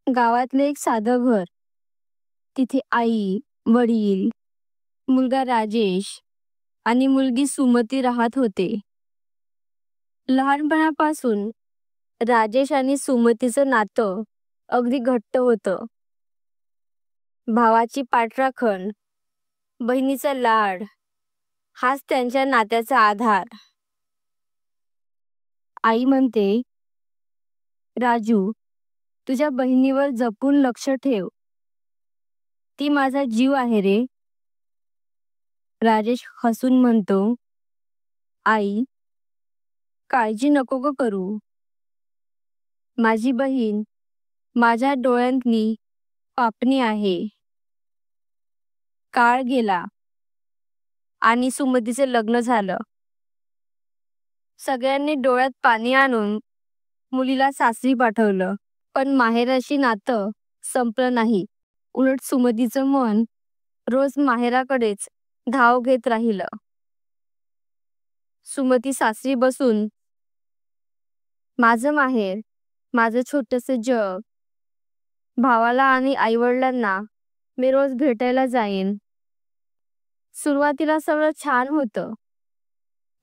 गावातले एक साधं घर. तिथे आई, वडील, मुलगा राजेश आणि मुलगी सुमती राहत होते. लहानपणापासून राजेश आणि सुमतीचं नातं अगदी घट्ट होतं. भावाची पाठराखण, बहिणीचा लाड हाच त्यांच्या नात्याचा आधार. आई म्हणते, राजू, तुझ्या बहिणीवर जपून लक्ष ठेव. ती माझा जीव आहे रे. राजेश हसून म्हणतो, आई, काळजी नको ग करू. माझी बहीण माझ्या डोळ्यांतली पापणी आहे. काळ गेला आणि सुमतीचे लग्न झालं. सगळ्यांनी डोळ्यात पाणी आणून मुलीला सासरी पाठवलं. पण माहेराशी नातं संपलं नाही. उलट सुमतीचं मन रोज माहेराकडेच धाव घेत राहिलं. सुमती सासरी बसून, माझं माहेर, माझं छोटंसं जग, भावाला आणि आईवडिलांना मी रोज भेटायला जाईन. सुरुवातीला सगळं छान होतं,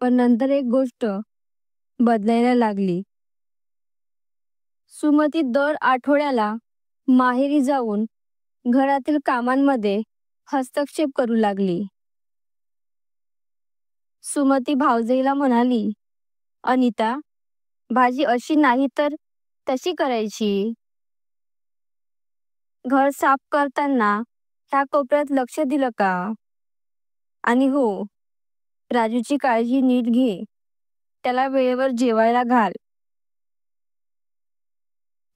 पण नंतर एक गोष्ट बदलायला लागली. सुमती दर आठवड्याला माहेरी जाऊन घरातील कामांमध्ये हस्तक्षेप करू लागली. सुमती भावजईला म्हणाली, अनिता, भाजी अशी नाही तर तशी करायची. घर साफ करताना ह्या कोपऱ्यात लक्ष दिलं का? आणि हो, राजूची काळजी नीट घे. त्याला वेळेवर जेवायला घाल.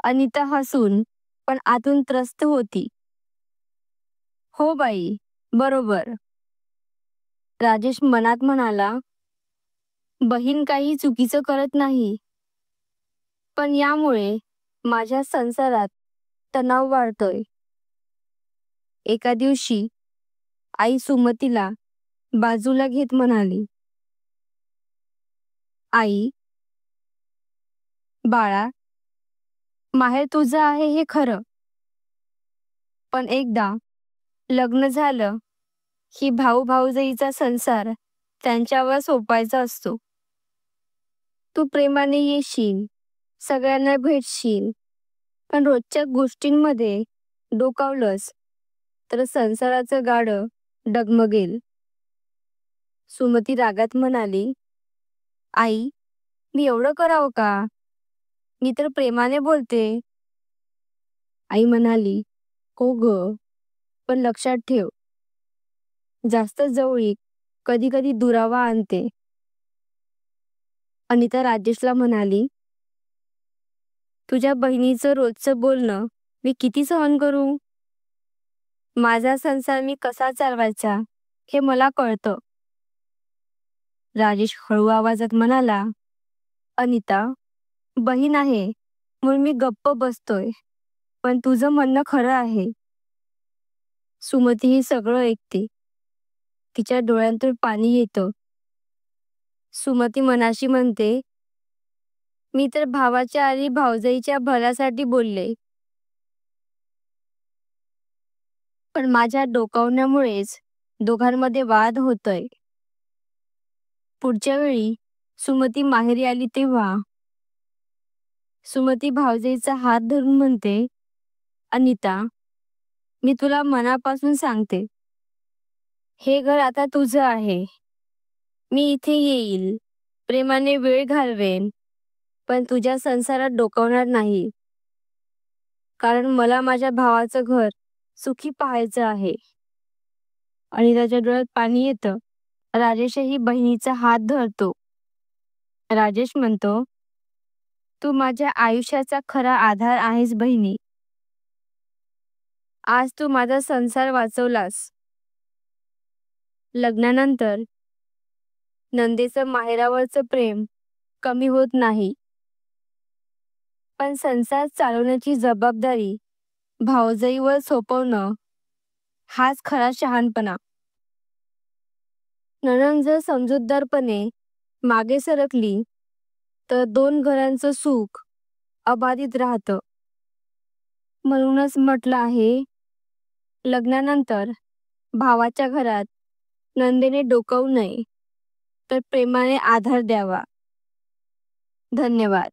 अनिता हसून पण आतून त्रस्त होती. हो बाई, बरोबर. राजेश मनात म्हणाला, बहीण काही चुकीचं करत नाही, पण यामुळे माझ्या संसारात तणाव वाढतोय. एका दिवशी आई सुमतीला बाजूला घेत म्हणाली, आई, बाळा, माहेर तुझं आहे हे खरं, पण एकदा लग्न झालं की भाऊ भाऊजाईचा संसार त्यांच्यावर सोपायचा असतो. तू प्रेमाने येशील, सगळ्यांना भेटशील, पण रोजच्या गोष्टींमध्ये डोकावलंस तर संसाराचं गाडं डगमगेल. सुमती रागात म्हणाली, आई, मी एवढं करावं का? मी तर प्रेमाने बोलते. आई म्हणाली, हो ग, पण लक्षात ठेव, जास्त जवळीक कधी कधी दुरावा आणते. अनिता राजेशला म्हणाली, तुझ्या बहिणीचं रोजचं बोलणं मी किती सहन करू? माझा संसार मी कसा चालवायचा हे मला कळतं. राजेश हळू आवाजात म्हणाला, अनिता, बहीण आहे म्हणून मी गप्प बसतोय, पण तुझं म्हणणं खरं आहे. सुमती ही सगळं ऐकते. तिच्या डोळ्यांतून पाणी येतं. सुमती मनाशी म्हणते, मी तर भावाच्या आणि भावजाईच्या भल्यासाठी बोलले, पण माझ्या डोकावण्यामुळेच दोघांमध्ये वाद होतोय. पुढच्या वेळी सुमती माहेरी आली तेव्हा सुमती भावजाईचा हात धरून म्हणते, अनिता, मी तुला मनापासून सांगते, हे घर आता तुझं आहे. मी इथे येईल, प्रेमाने वेळ घालवेन, पण तुझ्या संसारात डोकावणार नाही. कारण मला माझ्या भावाचं घर सुखी पाहायचं आहे. आणि त्याच्या डोळ्यात पाणी येतं. राजेशही बहिणीचा हात धरतो. राजेश म्हणतो, तू माझ्या आयुष्याचा खरा आधार आहेस बहिणी. आज तू माझा संसार वाचवलास. लग्नानंतर नंदेचं माहेरावरचं प्रेम कमी होत नाही, पण संसार चालवण्याची जबाबदारी भावजाईवर सोपवणं हाच खरा शहाणपणा. नणंद जर समजूतदारपणे मागे सरकली तर दोन घरांचं सुख अबाधित राहतं. म्हणूनच म्हटलं आहे, लग्नानंतर भावाच्या घरात नंदेने डोकावू नये, तर प्रेमाने आधार द्यावा. धन्यवाद.